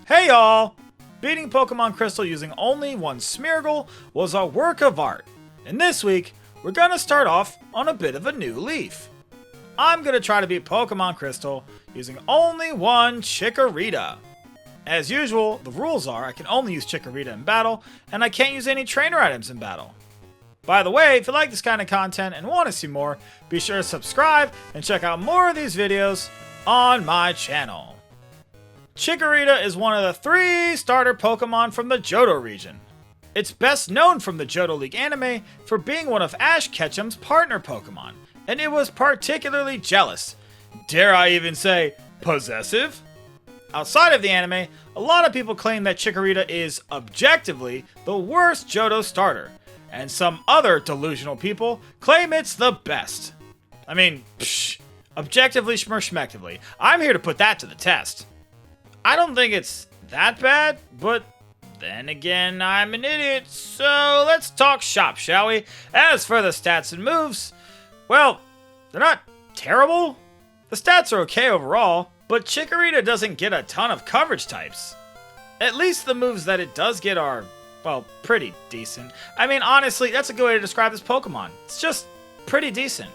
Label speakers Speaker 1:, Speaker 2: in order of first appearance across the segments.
Speaker 1: Hey y'all! Beating Pokemon Crystal using only one Smeargle was a work of art, and this week we're gonna start off on a bit of a new leaf. I'm gonna try to beat Pokemon Crystal using only one Chikorita. As usual, the rules are I can only use Chikorita in battle, and I can't use any trainer items in battle. By the way, if you like this kind of content and want to see more, be sure to subscribe and check out more of these videos on my channel. Chikorita is one of the 3 starter Pokemon from the Johto region. It's best known from the Johto League anime for being one of Ash Ketchum's partner Pokemon, and it was particularly jealous. Dare I even say, possessive? Outside of the anime, a lot of people claim that Chikorita is, objectively, the worst Johto starter, and some other delusional people claim it's the best. I mean, objectively schmurschmectively, I'm here to put that to the test. I don't think it's that bad, but then again, I'm an idiot, so let's talk shop, shall we? As for the stats and moves, well, they're not terrible. The stats are okay overall, but Chikorita doesn't get a ton of coverage types. At least the moves that it does get are, well, pretty decent. I mean, honestly, that's a good way to describe this Pokemon. It's just pretty decent.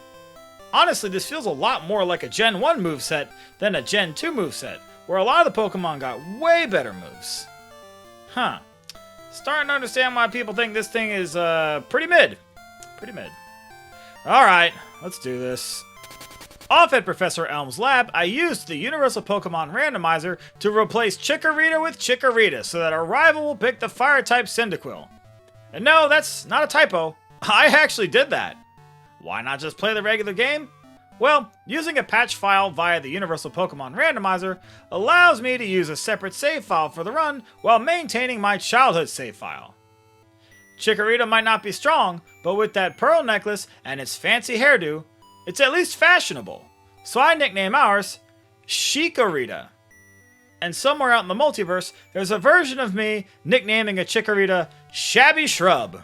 Speaker 1: Honestly, this feels a lot more like a Gen 1 moveset than a Gen 2 moveset, where a lot of the Pokemon got way better moves. Huh. Starting to understand why people think this thing is, pretty mid. Pretty mid. Alright, let's do this. Off at Professor Elm's lab, I used the Universal Pokemon Randomizer to replace Chikorita with Chikorita so that our rival will pick the Fire-type Cyndaquil. And no, that's not a typo. I actually did that. Why not just play the regular game? Well, using a patch file via the Universal Pokemon Randomizer allows me to use a separate save file for the run while maintaining my childhood save file. Chikorita might not be strong, but with that pearl necklace and its fancy hairdo, it's at least fashionable. So I nickname ours Chikorita. And somewhere out in the multiverse, there's a version of me nicknaming a Chikorita Shabby Shrub.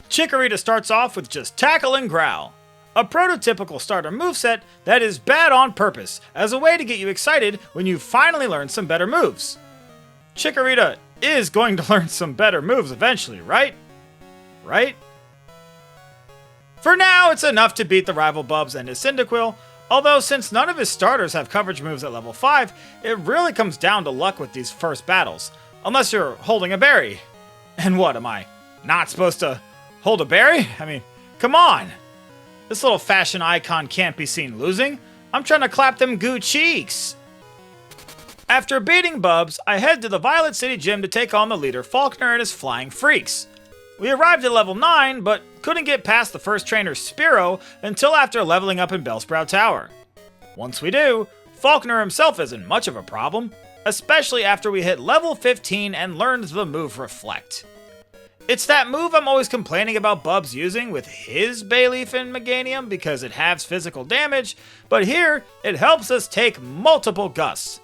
Speaker 1: Chikorita starts off with just Tackle and Growl, a prototypical starter moveset that is bad on purpose as a way to get you excited when you finally learn some better moves. Chikorita is going to learn some better moves eventually, right? Right? For now, it's enough to beat the rival Bubs and his Cyndaquil, although since none of his starters have coverage moves at level 5, it really comes down to luck with these first battles, unless you're holding a berry. And what, am I not supposed to hold a berry? I mean, come on! This little fashion icon can't be seen losing. I'm trying to clap them goo cheeks! After beating Bubs, I head to the Violet City Gym to take on the leader Falkner and his Flying Freaks. We arrived at level 9, but couldn't get past the first trainer Spearow until after leveling up in Bellsprout Tower. Once we do, Falkner himself isn't much of a problem, especially after we hit level 15 and learned the move Reflect. It's that move I'm always complaining about Bubs using with his Bayleaf and Meganium because it halves physical damage, but here it helps us take multiple gusts.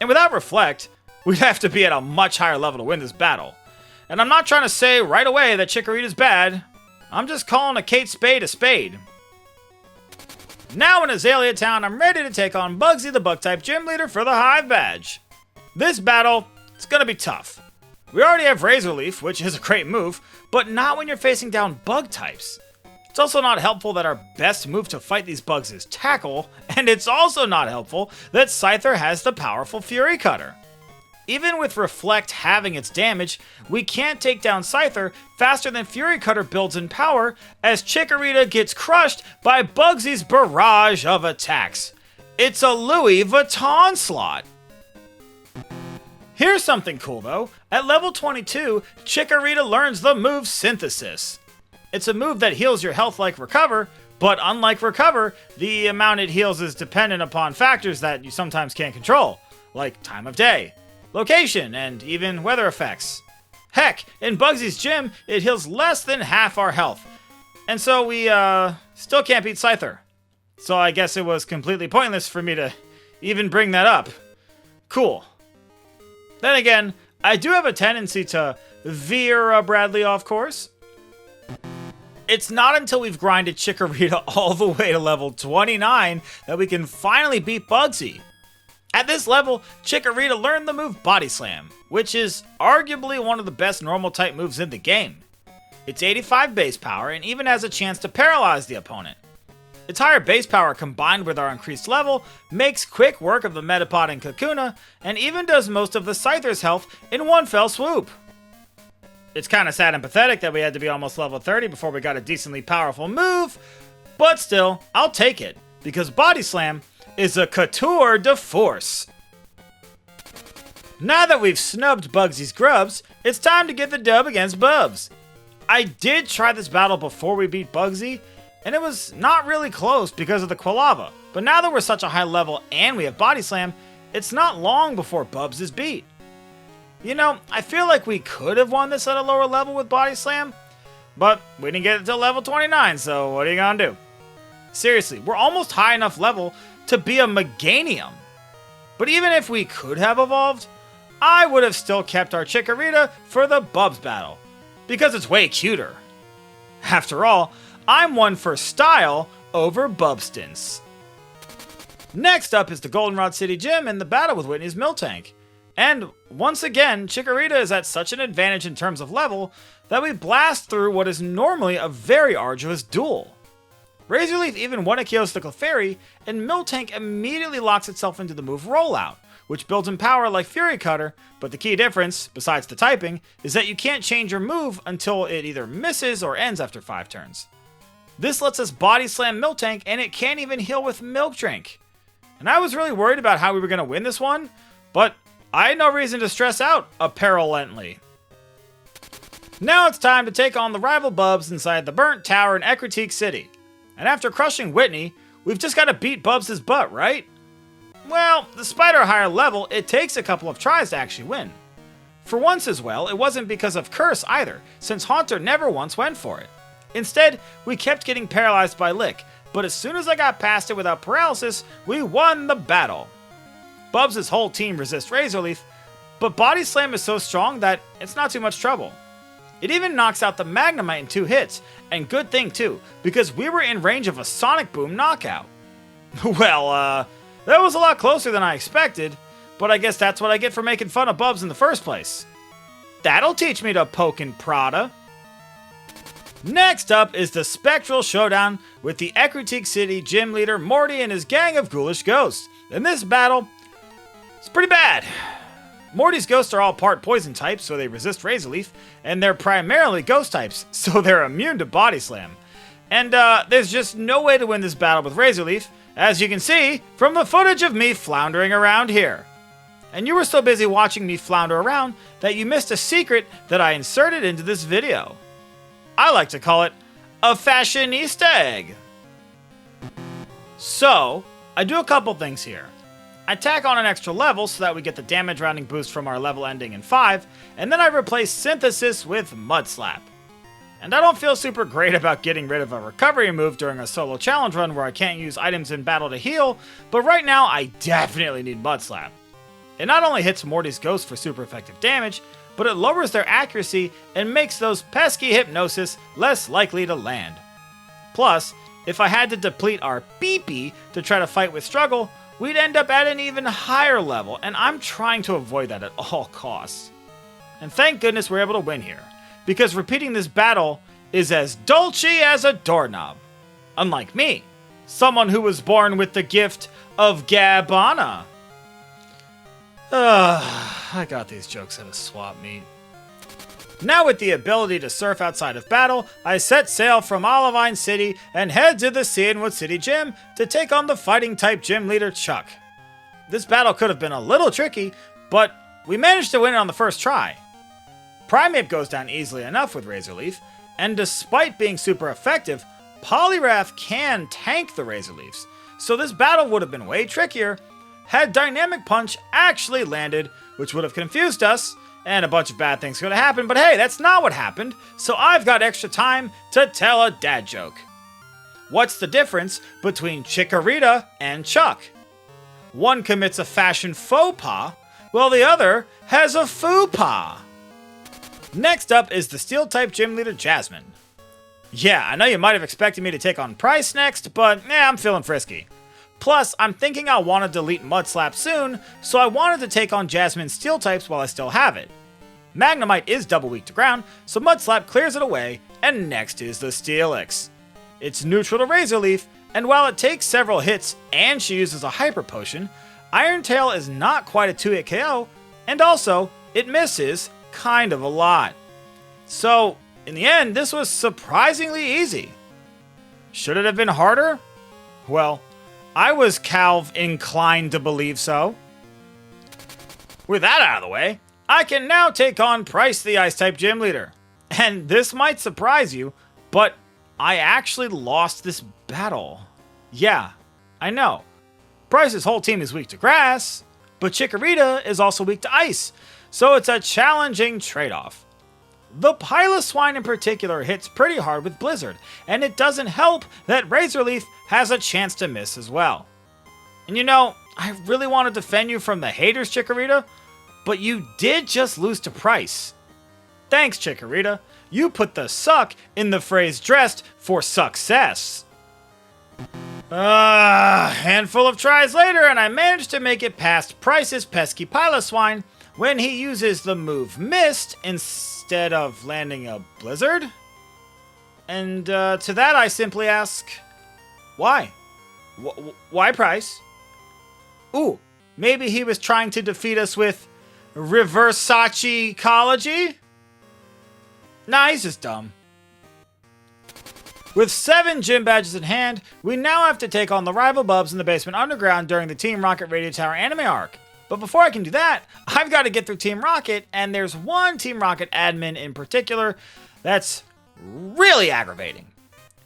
Speaker 1: And without Reflect, we'd have to be at a much higher level to win this battle. And I'm not trying to say right away that Chikorita's bad, I'm just calling a Kate Spade a spade. Now in Azalea Town, I'm ready to take on Bugsy the Bug-type Gym Leader for the Hive Badge. This battle, it's gonna be tough. We already have Razor Leaf, which is a great move, but not when you're facing down bug types. It's also not helpful that our best move to fight these bugs is Tackle, and it's also not helpful that Scyther has the powerful Fury Cutter. Even with Reflect having its damage, we can't take down Scyther faster than Fury Cutter builds in power as Chikorita gets crushed by Bugsy's barrage of attacks. It's a Louis Vuitton slot. Here's something cool though. At level 22, Chikorita learns the move Synthesis. It's a move that heals your health like Recover, but unlike Recover, the amount it heals is dependent upon factors that you sometimes can't control, like time of day, location, and even weather effects. Heck, in Bugsy's gym, it heals less than half our health. And so we, still can't beat Scyther. So I guess it was completely pointless for me to even bring that up. Cool. Then again, I do have a tendency to veer Bradley off course. It's not until we've grinded Chikorita all the way to level 29 that we can finally beat Bugsy. At this level, Chikorita learned the move Body Slam, which is arguably one of the best normal type moves in the game. It's 85 base power and even has a chance to paralyze the opponent. Its higher base power combined with our increased level makes quick work of the Metapod and Kakuna, and even does most of the Scyther's health in one fell swoop. It's kinda sad and pathetic that we had to be almost level 30 before we got a decently powerful move, but still, I'll take it, because Body Slam is a couture de force. Now that we've snubbed Bugsy's grubs, it's time to get the dub against Bubs. I did try this battle before we beat Bugsy, and it was not really close because of the Quilava, but now that we're such a high level and we have Body Slam, it's not long before Bubs is beat. You know, I feel like we could have won this at a lower level with Body Slam, but we didn't get it till level 29, so what are you gonna do? Seriously, we're almost high enough level to be a Meganium. But even if we could have evolved, I would have still kept our Chikorita for the Bubs battle, because it's way cuter. After all, I'm one for style over Bubstance. Next up is the Goldenrod City Gym and the battle with Whitney's Miltank. And once again, Chikorita is at such an advantage in terms of level that we blast through what is normally a very arduous duel. Razor Leaf even one-Akios the Clefairy, and Miltank immediately locks itself into the move Rollout, which builds in power like Fury Cutter, but the key difference, besides the typing, is that you can't change your move until it either misses or ends after 5 turns. This lets us Body Slam Miltank, and it can't even heal with Milk Drink. And I was really worried about how we were going to win this one, but I had no reason to stress out, apparently. Now it's time to take on the rival Bubs inside the Burnt Tower in Ecruteak City. And after crushing Whitney, we've just got to beat Bubs' butt, right? Well, despite our higher level, it takes a couple of tries to actually win. For once as well, it wasn't because of Curse either, since Haunter never once went for it. Instead, we kept getting paralyzed by Lick, but as soon as I got past it without paralysis, we won the battle. Bubs' whole team resists Razor Leaf, but Body Slam is so strong that it's not too much trouble. It even knocks out the Magnemite in 2 hits, and good thing too, because we were in range of a Sonic Boom knockout. Well, that was a lot closer than I expected, but I guess that's what I get for making fun of Bubs in the first place. That'll teach me to poke and Prada. Next up is the Spectral Showdown with the Ecruteak City gym leader Morty and his gang of ghoulish ghosts. In this battle, it's pretty bad. Morty's ghosts are all part poison types, so they resist Razor Leaf, and they're primarily ghost types, so they're immune to Body Slam. And there's just no way to win this battle with Razor Leaf, as you can see from the footage of me floundering around here. And you were so busy watching me flounder around that you missed a secret that I inserted into this video. I like to call it a fashionista egg. So, I do a couple things here. I tack on an extra level so that we get the damage rounding boost from our level ending in 5, and then I replace Synthesis with Mud Slap. And I don't feel super great about getting rid of a recovery move during a solo challenge run where I can't use items in battle to heal, but right now I definitely need Mud Slap. It not only hits Morty's ghost for super effective damage, but it lowers their accuracy and makes those pesky Hypnosis less likely to land. Plus, if I had to deplete our Beepy to try to fight with Struggle, we'd end up at an even higher level, and I'm trying to avoid that at all costs. And thank goodness we're able to win here, because repeating this battle is as dolce as a doorknob. Unlike me, someone who was born with the gift of Gabbana. I got these jokes at a swap meet. Now with the ability to surf outside of battle, I set sail from Olivine City and head to the Cianwood City Gym to take on the fighting type gym leader Chuck. This battle could have been a little tricky, but we managed to win it on the first try. Primeape goes down easily enough with Razor Leaf, and despite being super effective, Poliwrath can tank the Razor Leafs, so this battle would have been way trickier had Dynamic Punch actually landed, which would have confused us, and a bunch of bad things could have happened, but hey, that's not what happened, so I've got extra time to tell a dad joke. What's the difference between Chikorita and Chuck? One commits a fashion faux pas, while the other has a faux pas. Next up is the Steel-type gym leader Jasmine. Yeah, I know you might have expected me to take on Price next, but I'm feeling frisky. Plus, I'm thinking I'll want to delete Mud Slap soon, so I wanted to take on Jasmine's steel types while I still have it. Magnemite is double weak to ground, so Mud Slap clears it away, and next is the Steelix. It's neutral to Razor Leaf, and while it takes several hits and she uses a Hyper Potion, Iron Tail is not quite a 2-hit KO, and also, it misses kind of a lot. So, in the end, this was surprisingly easy. Should it have been harder? Well, I was inclined to believe so. With that out of the way, I can now take on Price, the Ice-type Gym Leader. And this might surprise you, but I actually lost this battle. Yeah, I know. Price's whole team is weak to grass, but Chikorita is also weak to ice, so it's a challenging trade-off. The Piloswine in particular hits pretty hard with Blizzard, and it doesn't help that Razor Leaf has a chance to miss as well. And you know, I really want to defend you from the haters, Chikorita, but you did just lose to Price. Thanks, Chikorita. You put the suck in the phrase dressed for success. Handful of tries later, and I managed to make it past Price's pesky Piloswine when he uses the move Mist instead of landing a Blizzard. And to that I simply ask, why? Why Price? Ooh, maybe he was trying to defeat us with Reversace ecology? Nah, he's just dumb. With 7 gym badges in hand, we now have to take on the rival Bubs in the basement underground during the Team Rocket Radio Tower anime arc. But before I can do that, I've got to get through Team Rocket, and there's one Team Rocket admin in particular that's really aggravating.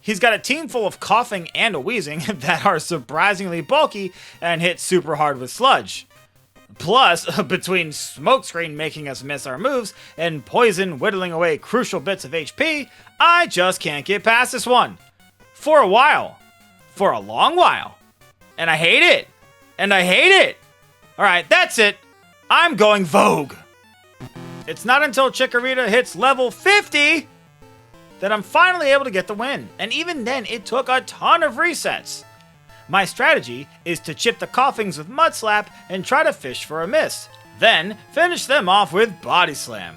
Speaker 1: He's got a team full of coughing and a wheezing that are surprisingly bulky and hit super hard with sludge. Plus, between Smokescreen making us miss our moves and Poison whittling away crucial bits of HP, I just can't get past this one. For a while. For a long while. And I hate it. And I hate it. Alright, that's it. I'm going Vogue. It's not until Chikorita hits level 50 that I'm finally able to get the win. And even then, it took a ton of resets. My strategy is to chip the Coughings with Mud Slap and try to fish for a miss. Then, finish them off with Body Slam.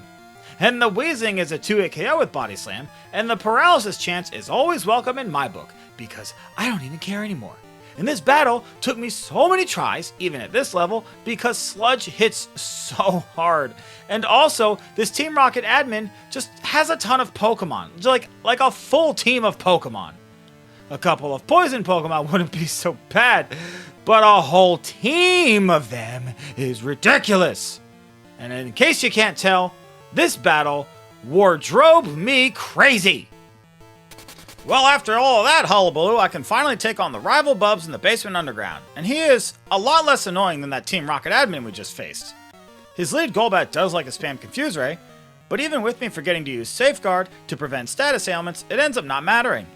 Speaker 1: And the Wheezing is a 2-hit KO with Body Slam, and the Paralysis chance is always welcome in my book, because I don't even care anymore. And this battle took me so many tries, even at this level, because Sludge hits so hard. And also, this Team Rocket admin just has a ton of Pokemon, like a full team of Pokemon. A couple of poison Pokemon wouldn't be so bad, but a whole team of them is ridiculous. And in case you can't tell, this battle wardrobe me crazy. Well, after all of that hullabaloo, I can finally take on the rival Bubs in the basement underground, and he is a lot less annoying than that Team Rocket admin we just faced. His lead Golbat does like a spam Confuse Ray, but even with me forgetting to use Safeguard to prevent status ailments, it ends up not mattering.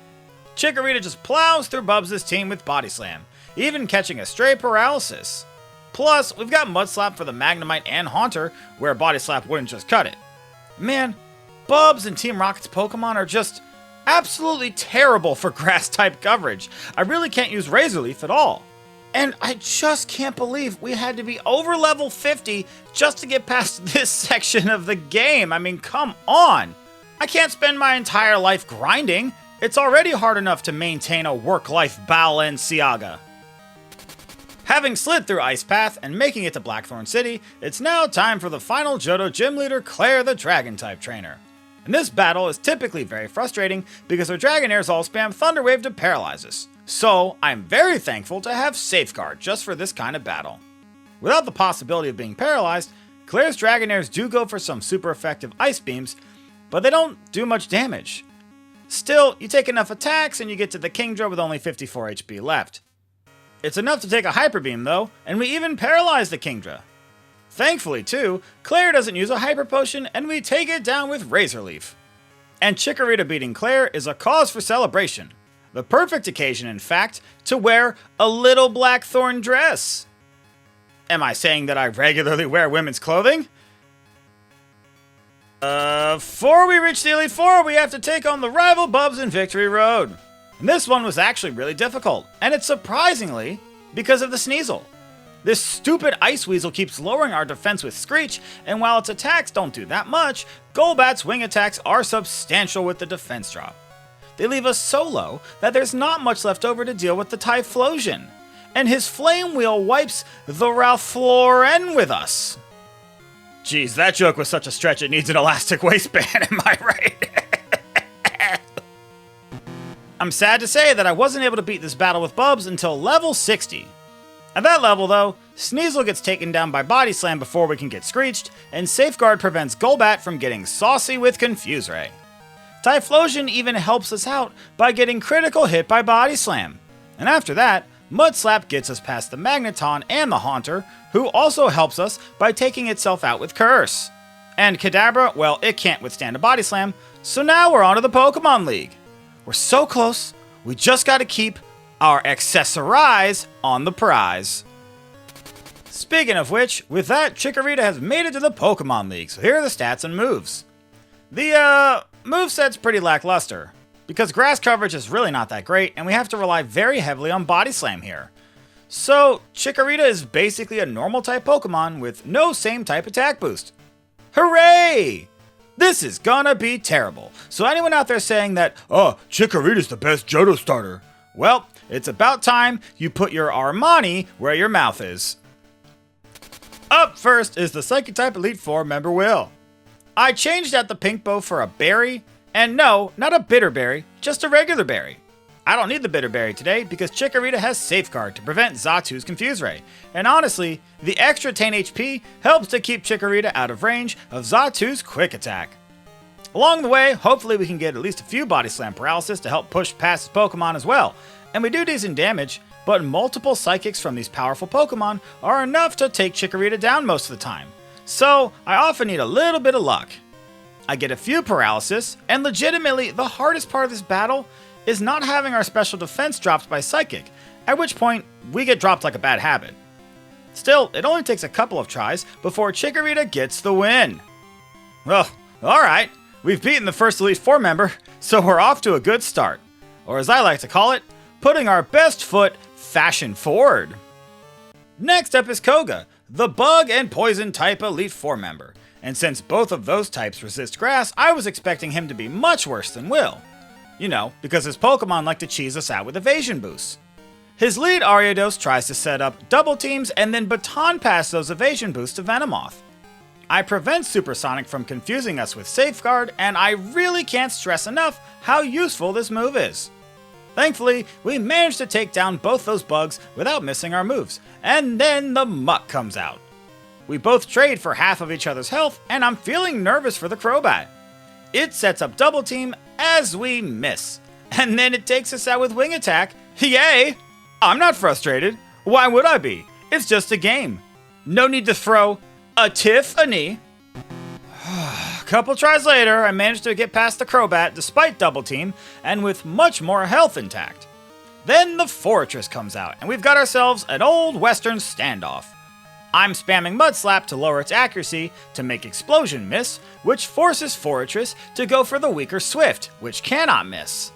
Speaker 1: Chikorita just plows through Bubs' team with Body Slam, even catching a stray Paralysis. Plus, we've got Mud Slap for the Magnemite and Haunter, where Body Slap wouldn't just cut it. Man, Bubs and Team Rocket's Pokemon are just absolutely terrible for Grass-type coverage. I really can't use Razor Leaf at all. And I just can't believe we had to be over level 50 just to get past this section of the game. I mean, come on! I can't spend my entire life grinding. It's already hard enough to maintain a work-life Balenciaga. Having slid through Ice Path and making it to Blackthorn City, it's now time for the final Johto Gym Leader, Claire the Dragon-type trainer. And this battle is typically very frustrating because our Dragonairs all spam Thunder Wave to paralyze us. So, I'm very thankful to have Safeguard just for this kind of battle. Without the possibility of being paralyzed, Claire's Dragonairs do go for some super effective Ice Beams, but they don't do much damage. Still, you take enough attacks and you get to the Kingdra with only 54 HP left. It's enough to take a Hyper Beam though, and we even paralyze the Kingdra. Thankfully too, Claire doesn't use a Hyper Potion and we take it down with Razor Leaf. And Chikorita beating Claire is a cause for celebration. The perfect occasion, in fact, to wear a little blackthorn dress. Am I saying that I regularly wear women's clothing? Before we reach the Elite Four, we have to take on the rival Bubs in Victory Road. And this one was actually really difficult, and it surprisingly because of the Sneasel. This stupid Ice Weasel keeps lowering our defense with Screech, and while its attacks don't do that much, Golbat's wing attacks are substantial with the defense drop. They leave us so low that there's not much left over to deal with the Typhlosion, and his Flame Wheel wipes the Ralphlauren with us. Geez, that joke was such a stretch it needs an elastic waistband, am I right? I'm sad to say that I wasn't able to beat this battle with Bubs until level 60. At that level though, Sneasel gets taken down by Body Slam before we can get Screeched, and Safeguard prevents Golbat from getting saucy with Confuse Ray. Typhlosion even helps us out by getting critical hit by Body Slam. And after that, Mud Slap gets us past the Magneton and the Haunter, who also helps us by taking itself out with Curse. And Kadabra, well, it can't withstand a Body Slam, so now we're on to the Pokemon League. We're so close, we just gotta keep our Accessorize on the prize. Speaking of which, with that, Chikorita has made it to the Pokemon League, so here are the stats and moves. The moveset's pretty lackluster, because grass coverage is really not that great, and we have to rely very heavily on Body Slam here. So, Chikorita is basically a normal type Pokemon with no same type attack boost. Hooray! This is gonna be terrible. So anyone out there saying that, oh, Chikorita's the best Johto starter, well, it's about time you put your Armani where your mouth is. Up first is the Psychic-type Elite Four member Will. I changed out the pink bow for a berry, and no, not a bitter berry, just a regular berry. I don't need the bitter berry today because Chikorita has Safeguard to prevent Xatu's Confuse Ray, and honestly, the extra 10 HP helps to keep Chikorita out of range of Xatu's quick attack. Along the way, hopefully we can get at least a few Body Slam paralysis to help push past his Pokemon as well, and we do decent damage, but multiple Psychics from these powerful Pokemon are enough to take Chikorita down most of the time, so I often need a little bit of luck. I get a few paralysis, and legitimately the hardest part of this battle is not having our special defense dropped by Psychic, at which point we get dropped like a bad habit. Still, it only takes a couple of tries before Chikorita gets the win. Well, alright, we've beaten the first Elite Four member, so we're off to a good start. Or as I like to call it, putting our best foot fashion forward. Next up is Koga, the Bug and Poison type Elite Four member, and since both of those types resist grass, I was expecting him to be much worse than Will. You know, because his Pokemon like to cheese us out with evasion boosts. His lead Ariados tries to set up double teams and then baton pass those evasion boosts to Venomoth. I prevent Supersonic from confusing us with Safeguard, and I really can't stress enough how useful this move is. Thankfully, we managed to take down both those bugs without missing our moves, and then the Muck comes out. We both trade for half of each other's health, and I'm feeling nervous for the Crobat. It sets up double team as we miss, and then it takes us out with Wing Attack. Yay! I'm not frustrated. Why would I be? It's just a game. No need to throw a Tiffany. A couple tries later, I managed to get past the Crobat despite double team and with much more health intact. Then the Fortress comes out, and we've got ourselves an old western standoff. I'm spamming Mud Slap to lower its accuracy to make Explosion miss, which forces Fortress to go for the weaker Swift, which cannot miss.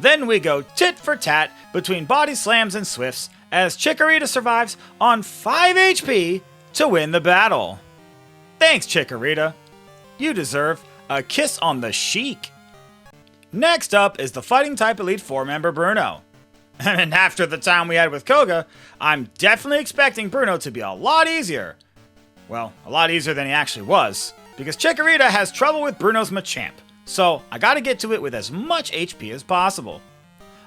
Speaker 1: Then we go tit for tat between Body Slams and Swifts as Chikorita survives on 5 HP to win the battle. Thanks, Chikorita. You deserve a kiss on the cheek. Next up is the Fighting-type Elite Four member Bruno. And after the time we had with Koga, I'm definitely expecting Bruno to be a lot easier. Well, a lot easier than he actually was, because Chikorita has trouble with Bruno's Machamp, so I gotta get to it with as much HP as possible.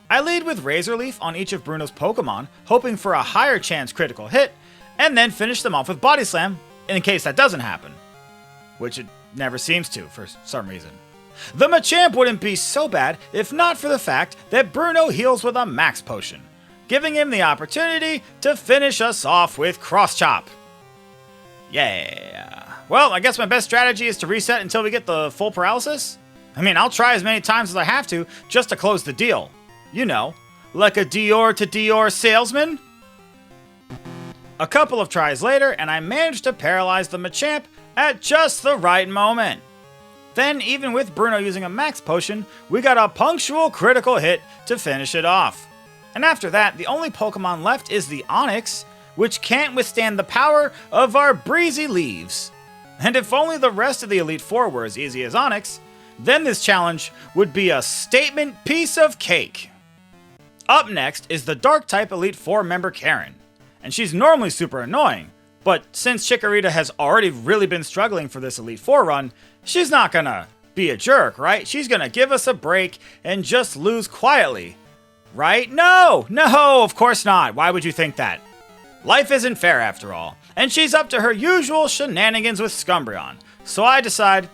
Speaker 1: I lead with Razor Leaf on each of Bruno's Pokemon, hoping for a higher chance critical hit, and then finish them off with Body Slam, in case that doesn't happen. Which it never seems to, for some reason. The Machamp wouldn't be so bad if not for the fact that Bruno heals with a Max Potion, giving him the opportunity to finish us off with Cross Chop. Yeah. Well, I guess my best strategy is to reset until we get the full paralysis. I mean, I'll try as many times as I have to just to close the deal. You know, like a Dior to Dior salesman. A couple of tries later, and I managed to paralyze the Machamp at just the right moment. Then, even with Bruno using a Max Potion, we got a punctual critical hit to finish it off. And after that, the only Pokemon left is the Onix, which can't withstand the power of our breezy leaves. And if only the rest of the Elite Four were as easy as Onix, then this challenge would be a statement piece of cake. Up next is the Dark-type Elite Four member Karen, and she's normally super annoying, but since Chikorita has already really been struggling for this Elite Four run, she's not gonna be a jerk, right? She's gonna give us a break and just lose quietly. Right? No, of course not. Why would you think that? Life isn't fair after all, and she's up to her usual shenanigans with Scumbreon. So I decide,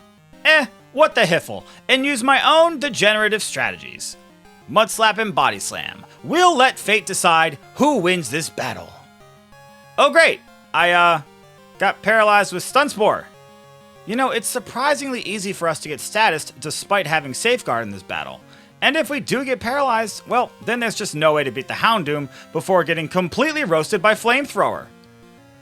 Speaker 1: what the hiffle, and use my own degenerative strategies. Mud Slap and Body Slam. We'll let fate decide who wins this battle. Oh great, I got paralyzed with Stun Spore. You know, it's surprisingly easy for us to get statused despite having Safeguard in this battle. And if we do get paralyzed, well, then there's just no way to beat the Houndoom before getting completely roasted by Flamethrower.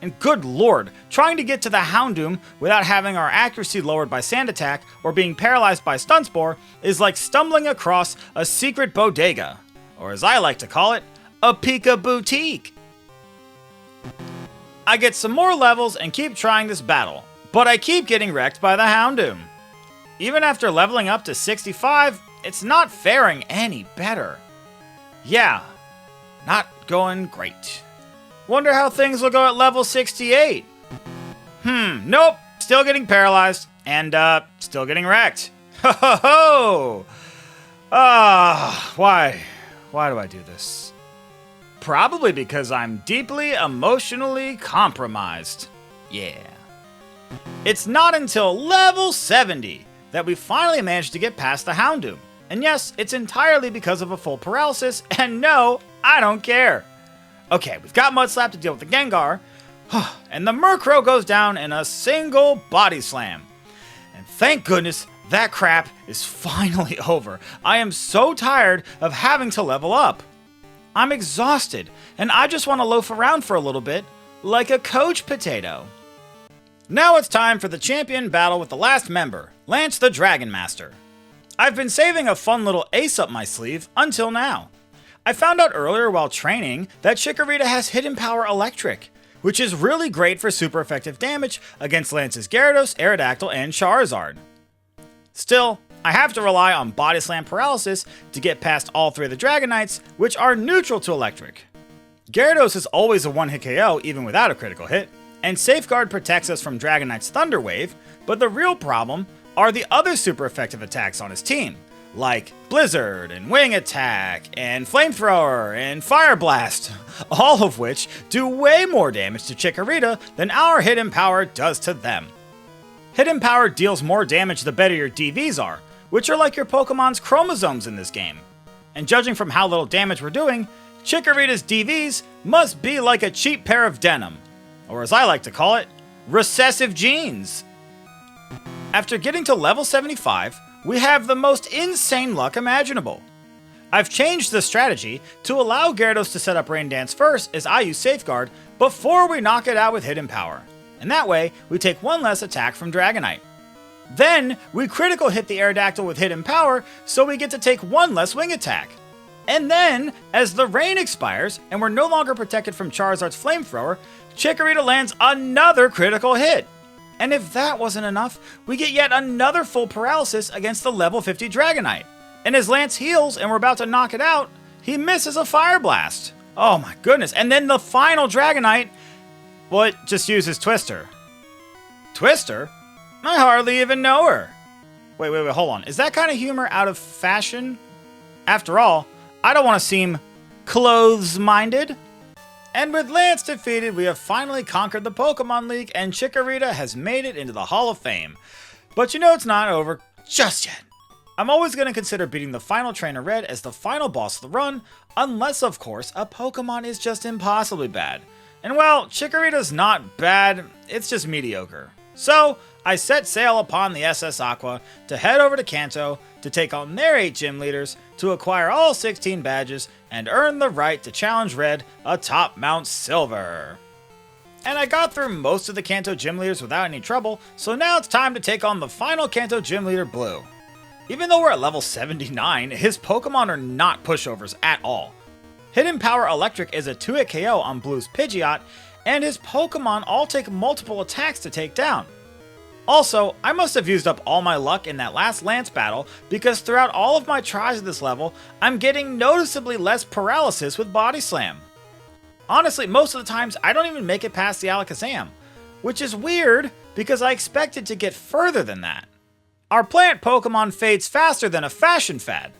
Speaker 1: And good lord, trying to get to the Houndoom without having our accuracy lowered by Sand Attack or being paralyzed by Stun Spore is like stumbling across a secret bodega. Or as I like to call it, a Pika Boutique. I get some more levels and keep trying this battle, but I keep getting wrecked by the Houndoom. Even after leveling up to 65, it's not faring any better. Yeah, not going great. Wonder how things will go at level 68. Nope, still getting paralyzed, and still getting wrecked. Ho ho ho! Why do I do this? Probably because I'm deeply emotionally compromised. Yeah. It's not until level 70 that we finally managed to get past the Houndoom. And yes, it's entirely because of a full paralysis, and no, I don't care. Okay, we've got Mud Slap to deal with the Gengar, and the Murkrow goes down in a single Body Slam. And thank goodness that crap is finally over. I am so tired of having to level up. I'm exhausted, and I just want to loaf around for a little bit, like a coach potato. Now it's time for the champion battle with the last member, Lance the Dragon Master. I've been saving a fun little ace up my sleeve until now. I found out earlier while training that Chikorita has Hidden Power Electric, which is really great for super effective damage against Lance's Gyarados, Aerodactyl, and Charizard. Still, I have to rely on Body Slam Paralysis to get past all three of the Dragonites, which are neutral to Electric. Gyarados is always a one-hit KO even without a critical hit, and Safeguard protects us from Dragonite's Thunder Wave, but the real problem are the other super effective attacks on his team, like Blizzard, and Wing Attack, and Flamethrower, and Fire Blast, all of which do way more damage to Chikorita than our Hidden Power does to them. Hidden Power deals more damage the better your DVs are, which are like your Pokemon's chromosomes in this game. And judging from how little damage we're doing, Chikorita's DVs must be like a cheap pair of denim, or as I like to call it, recessive jeans. After getting to level 75, we have the most insane luck imaginable. I've changed the strategy to allow Gyarados to set up Rain Dance first as I use Safeguard before we knock it out with Hidden Power, and that way we take one less attack from Dragonite. Then we critical hit the Aerodactyl with Hidden Power so we get to take one less Wing Attack. And then, as the rain expires and we're no longer protected from Charizard's Flamethrower, Chikorita lands another critical hit. And if that wasn't enough, we get yet another full paralysis against the level 50 Dragonite. And as Lance heals and we're about to knock it out, he misses a Fire Blast. Oh my goodness. And then the final Dragonite, well, it just uses Twister. Twister? I hardly even know her. Wait, hold on. Is that kind of humor out of fashion? After all, I don't want to seem clothes-minded. And with Lance defeated, we have finally conquered the Pokemon League, and Chikorita has made it into the Hall of Fame. But you know it's not over just yet. I'm always going to consider beating the final Trainer Red as the final boss of the run, unless, of course, a Pokemon is just impossibly bad. And well, Chikorita's not bad, it's just mediocre. So, I set sail upon the SS Aqua to head over to Kanto to take on their 8 gym leaders to acquire all 16 badges and earn the right to challenge Red atop Mount Silver. And I got through most of the Kanto gym leaders without any trouble, so now it's time to take on the final Kanto gym leader, Blue. Even though we're at level 79, his Pokemon are not pushovers at all. Hidden Power Electric is a 2-hit KO on Blue's Pidgeot, and his Pokemon all take multiple attacks to take down. Also, I must have used up all my luck in that last Lance battle, because throughout all of my tries at this level, I'm getting noticeably less paralysis with Body Slam. Honestly, most of the times I don't even make it past the Alakazam, which is weird because I expected to get further than that. Our plant Pokemon fades faster than a fashion fad.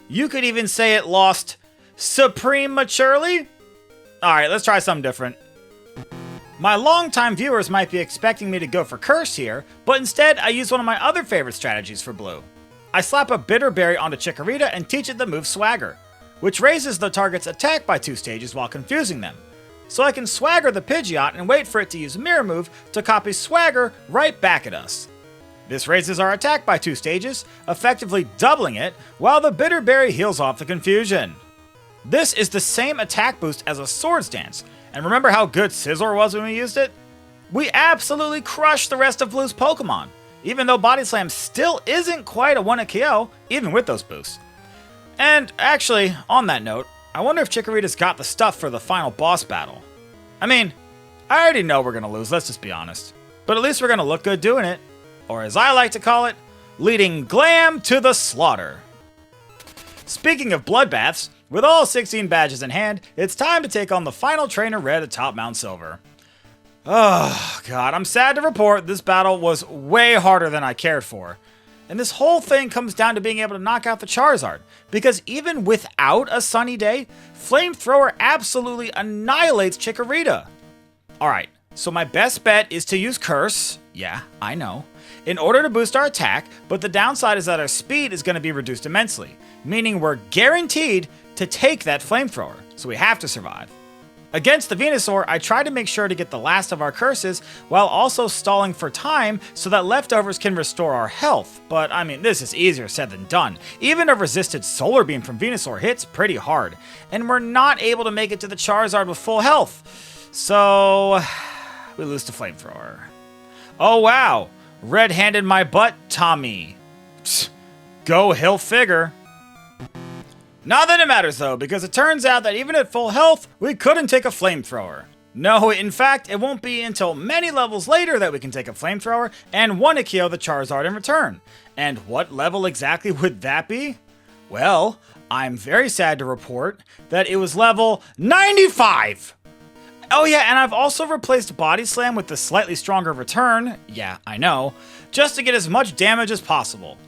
Speaker 1: You could even say it lost supreme maturely? Alright, let's try something different. My longtime viewers might be expecting me to go for Curse here, but instead I use one of my other favorite strategies for Blue. I slap a Bitter Berry onto Chikorita and teach it the move Swagger, which raises the target's attack by 2 stages while confusing them. So I can Swagger the Pidgeot and wait for it to use Mirror Move to copy Swagger right back at us. This raises our attack by 2 stages, effectively doubling it, while the Bitter Berry heals off the confusion. This is the same attack boost as a Swords Dance, and remember how good Scizor was when we used it? We absolutely crushed the rest of Blue's Pokemon, even though Body Slam still isn't quite a 1-hit KO, even with those boosts. And actually, on that note, I wonder if Chikorita's got the stuff for the final boss battle. I mean, I already know we're gonna lose, let's just be honest. But at least we're gonna look good doing it. Or as I like to call it, leading glam to the slaughter. Speaking of bloodbaths, with all 16 badges in hand, it's time to take on the final trainer red atop Mount Silver. Oh god, I'm sad to report this battle was way harder than I cared for. And this whole thing comes down to being able to knock out the Charizard, because even without a sunny day, Flamethrower absolutely annihilates Chikorita. Alright, so my best bet is to use Curse, yeah, I know, in order to boost our attack, but the downside is that our speed is going to be reduced immensely, meaning we're guaranteed to take that Flamethrower, so we have to survive. Against the Venusaur, I try to make sure to get the last of our curses while also stalling for time so that leftovers can restore our health, but I mean, this is easier said than done. Even a resisted Solar Beam from Venusaur hits pretty hard, and we're not able to make it to the Charizard with full health, so we lose to Flamethrower. Oh wow, red-handed my butt, Tommy. Psst, go hill figure. Not that it matters though, because it turns out that even at full health, we couldn't take a Flamethrower. No, in fact, it won't be until many levels later that we can take a Flamethrower and 1-hit KO the Charizard in return. And what level exactly would that be? Well, I'm very sad to report that it was level 95! Oh yeah, and I've also replaced Body Slam with the slightly stronger return, yeah, I know, just to get as much damage as possible.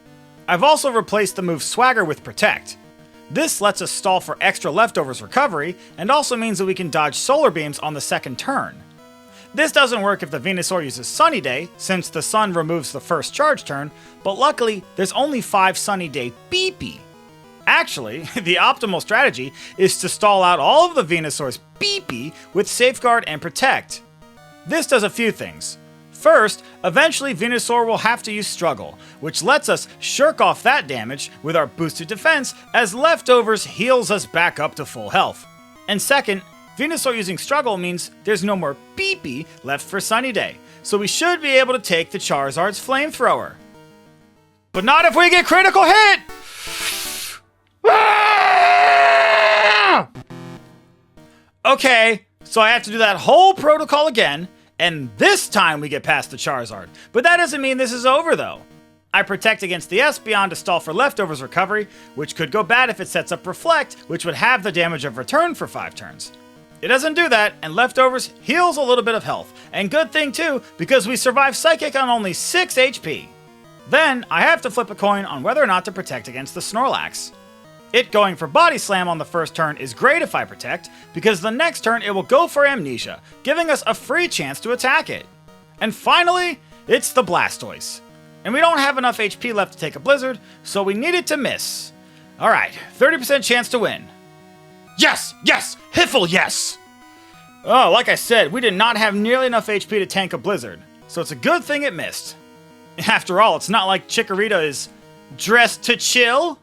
Speaker 1: I've also replaced the move Swagger with Protect. This lets us stall for extra leftovers recovery, and also means that we can dodge Solar Beams on the second turn. This doesn't work if the Venusaur uses Sunny Day, since the sun removes the first charge turn, but luckily, there's only 5 Sunny Day BP. Actually, the optimal strategy is to stall out all of the Venusaur's BP with Safeguard and Protect. This does a few things. First, eventually Venusaur will have to use Struggle, which lets us shirk off that damage with our boosted defense as leftovers heals us back up to full health. And second, Venusaur using Struggle means there's no more BP left for Sunny Day, so we should be able to take the Charizard's Flamethrower. But not if we get critical hit! Okay, so I have to do that whole protocol again, and this time we get past the Charizard. But that doesn't mean this is over though. I protect against the Espeon to stall for leftovers recovery, which could go bad if it sets up Reflect, which would have the damage of return for 5 turns. It doesn't do that, and leftovers heals a little bit of health, and good thing too, because we survive Psychic on only 6 HP. Then, I have to flip a coin on whether or not to protect against the Snorlax. It going for Body Slam on the first turn is great if I protect, because the next turn it will go for Amnesia, giving us a free chance to attack it. And finally, it's the Blastoise. And we don't have enough HP left to take a Blizzard, so we need it to miss. Alright, 30% chance to win. Yes! Yes! Hiffle, yes! Oh, like I said, we did not have nearly enough HP to tank a Blizzard, so it's a good thing it missed. After all, it's not like Chikorita is dressed to chill.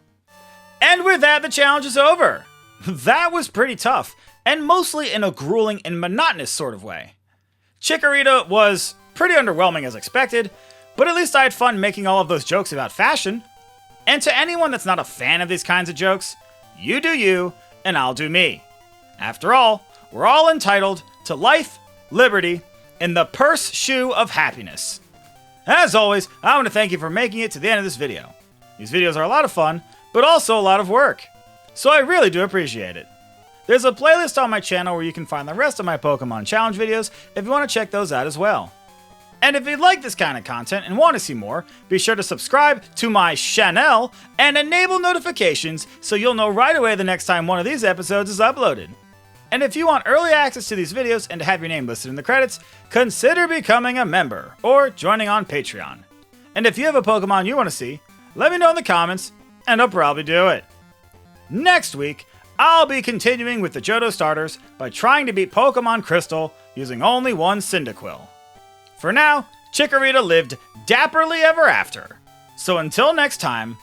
Speaker 1: And with that, the challenge is over. That was pretty tough, and mostly in a grueling and monotonous sort of way. Chikorita was pretty underwhelming as expected, but at least I had fun making all of those jokes about fashion. And to anyone that's not a fan of these kinds of jokes, you do you, and I'll do me. After all, we're all entitled to life, liberty, and the purse shoe of happiness. As always, I want to thank you for making it to the end of this video. These videos are a lot of fun, but also a lot of work. So I really do appreciate it. There's a playlist on my channel where you can find the rest of my Pokemon Challenge videos if you want to check those out as well. And if you like this kind of content and want to see more, be sure to subscribe to my channel and enable notifications so you'll know right away the next time one of these episodes is uploaded. And if you want early access to these videos and to have your name listed in the credits, consider becoming a member or joining on Patreon. And if you have a Pokemon you want to see, let me know in the comments and I'll probably do it. Next week, I'll be continuing with the Johto starters by trying to beat Pokemon Crystal using only one Cyndaquil. For now, Chikorita lived dapperly ever after. So until next time,